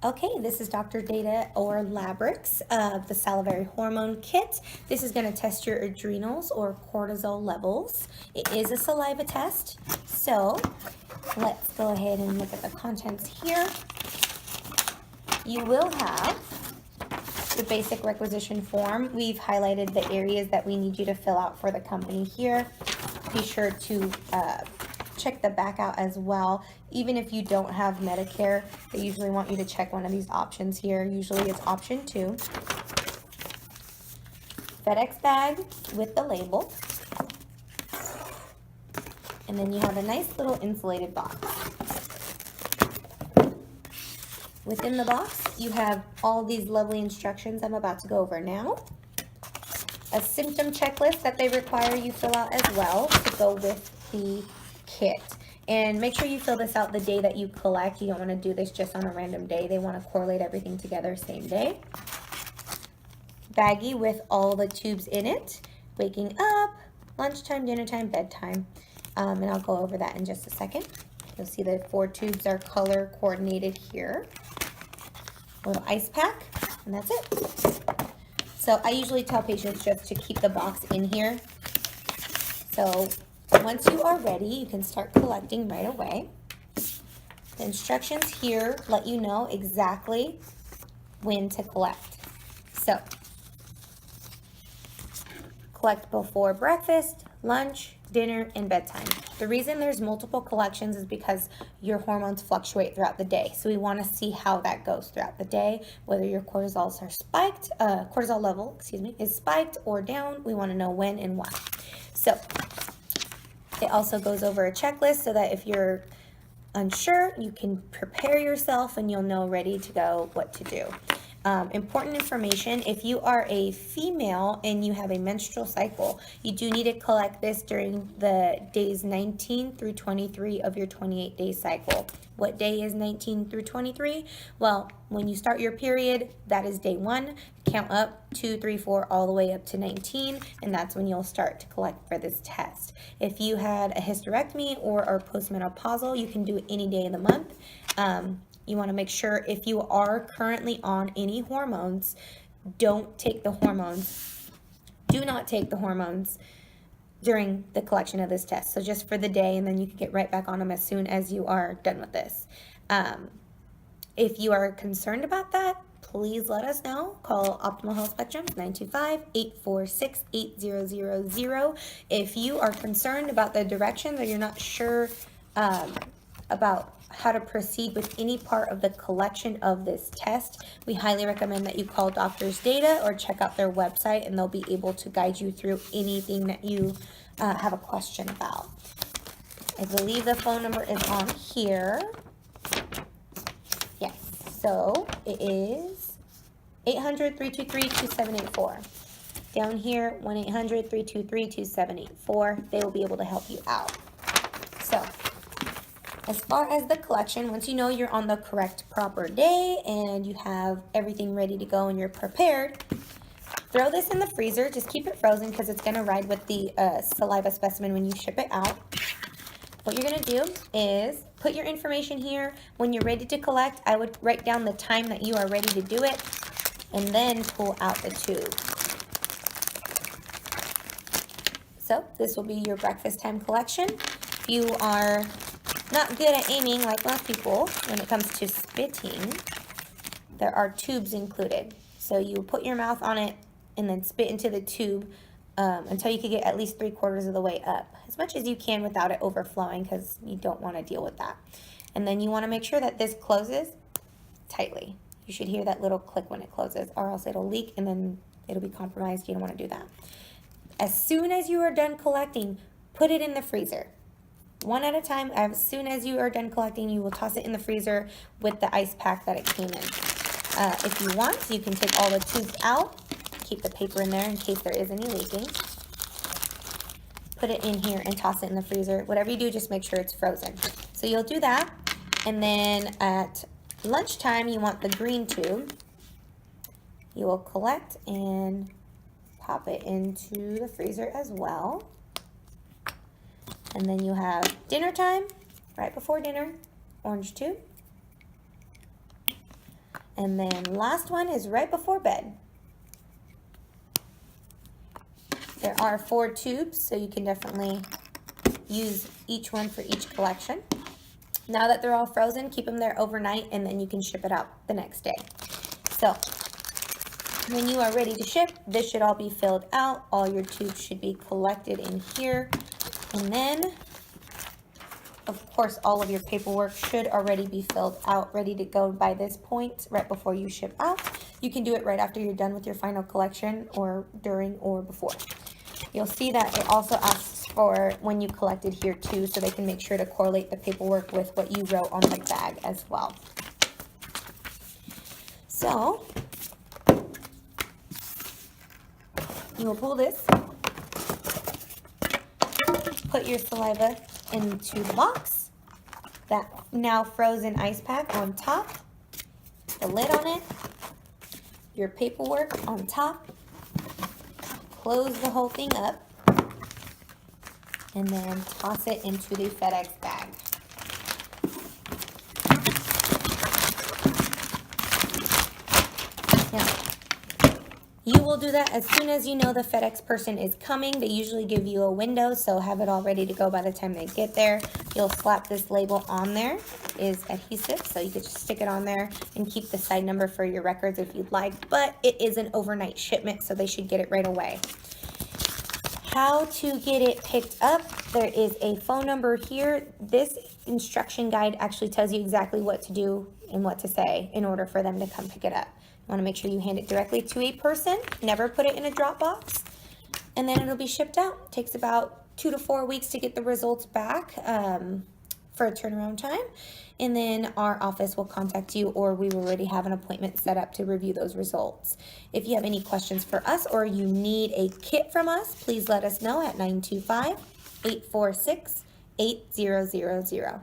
Okay, this is Dr. Data or Labrix of the salivary hormone kit. This is going to test your adrenals or cortisol levels. It is a saliva test, so let's go ahead and look at the contents here. You will have the basic requisition form. We've highlighted the areas that we need you to fill out for the company here. Be sure to check the back out as well. Even if you don't have Medicare, they usually want you to check one of these options here. Usually it's option 2. FedEx bag with the label. And then you have a nice little insulated box. Within the box, you have all these lovely instructions I'm about to go over now. A symptom checklist that they require you fill out as well to go with the kit. And make sure you fill this out the day that you collect. You don't want to do this just on a random day. They want to correlate everything together same day. Baggie with all the tubes in it. Waking up, lunchtime, dinner time, bedtime. And I'll go over that in just a second. You'll see the 4 tubes are color coordinated here. A little ice pack, and that's it. So I usually tell patients just to keep the box in here. So once you are ready, you can start collecting right away. The instructions here let you know exactly when to collect. So collect before breakfast, lunch, dinner, and bedtime. The reason there's multiple collections is because your hormones fluctuate throughout the day. So we want to see how that goes throughout the day, whether your cortisols are spiked, cortisol level, is spiked or down. We want to know when and why. So it also goes over a checklist so that if you're unsure, you can prepare yourself and you'll know ready to go what to do. Important information, if you are a female and you have a menstrual cycle, you do need to collect this during the days 19 through 23 of your 28-day cycle. What day is 19 through 23? Well, when you start your period, that is day 1. Count up 2, 3, 4, all the way up to 19, and that's when you'll start to collect for this test. If you had a hysterectomy or are postmenopausal, you can do it any day of the month. You want to make sure if you are currently on any hormones, don't take the hormones. Do not take the hormones during the collection of this test. So just for the day, and then you can get right back on them as soon as you are done with this. If you are concerned about that, please let us know. Call Optimal Health Spectrum 925-846-8000. If you are concerned about the directions or you're not sure about how to proceed with any part of the collection of this test, we highly recommend that you call Doctor's Data or check out their website, and they'll be able to guide you through anything that you have a question about. I believe the phone number is on here. Yes, so it is 800-323-2784. Down here, 1-800-323-2784. They will be able to help you out. So as far as the collection, once you know you're on the correct proper day and you have everything ready to go and you're prepared, throw this in the freezer. Just keep it frozen because it's going to ride with the saliva specimen when you ship it out. What you're going to do is put your information here. When you're ready to collect, I would write down the time that you are ready to do it and then pull out the tube. So this will be your breakfast time collection. If you are not good at aiming like most people when it comes to spitting, there are tubes included. So you put your mouth on it and then spit into the tube until you can get at least 3/4 of the way up, as much as you can without it overflowing, because you don't want to deal with that. And then you want to make sure that this closes tightly. You should hear that little click when it closes, or else it'll leak and then it'll be compromised. You don't want to do that. As soon as you are done collecting, put it in the freezer. One at a time. As soon as you are done collecting, you will toss it in the freezer with the ice pack that it came in. If you want, you can take all the tubes out, keep the paper in there in case there is any leaking. Put it in here and toss it in the freezer. Whatever you do, just make sure it's frozen. So you'll do that, and then at lunchtime, you want the green tube. You will collect and pop it into the freezer as well. And then you have dinner time, right before dinner, orange tube. And then last one is right before bed. There are 4 tubes, so you can definitely use each one for each collection. Now that they're all frozen, keep them there overnight, and then you can ship it out the next day. So when you are ready to ship, this should all be filled out. All your tubes should be collected in here. And then, of course, all of your paperwork should already be filled out, ready to go by this point, right before you ship out. You can do it right after you're done with your final collection, or during or before. You'll see that it also asks for when you collected here too, so they can make sure to correlate the paperwork with what you wrote on the bag as well. So you will pull this, put your saliva into the box, that now frozen ice pack on top, the lid on it, your paperwork on top, close the whole thing up, and then toss it into the FedEx bag. Now, you will do that as soon as you know the FedEx person is coming. They usually give you a window, so have it all ready to go by the time they get there. You'll slap this label on there. It is adhesive, so you could just stick it on there and keep the side number for your records if you'd like, but it is an overnight shipment, so they should get it right away. How to get it picked up. There is a phone number here. This instruction guide actually tells you exactly what to do and what to say in order for them to come pick it up. You want to make sure you hand it directly to a person. Never put it in a drop box. And then it'll be shipped out. It takes about 2 to 4 weeks to get the results back for a turnaround time. And then our office will contact you, or we will already have an appointment set up to review those results. If you have any questions for us or you need a kit from us, please let us know at 925-846-8000.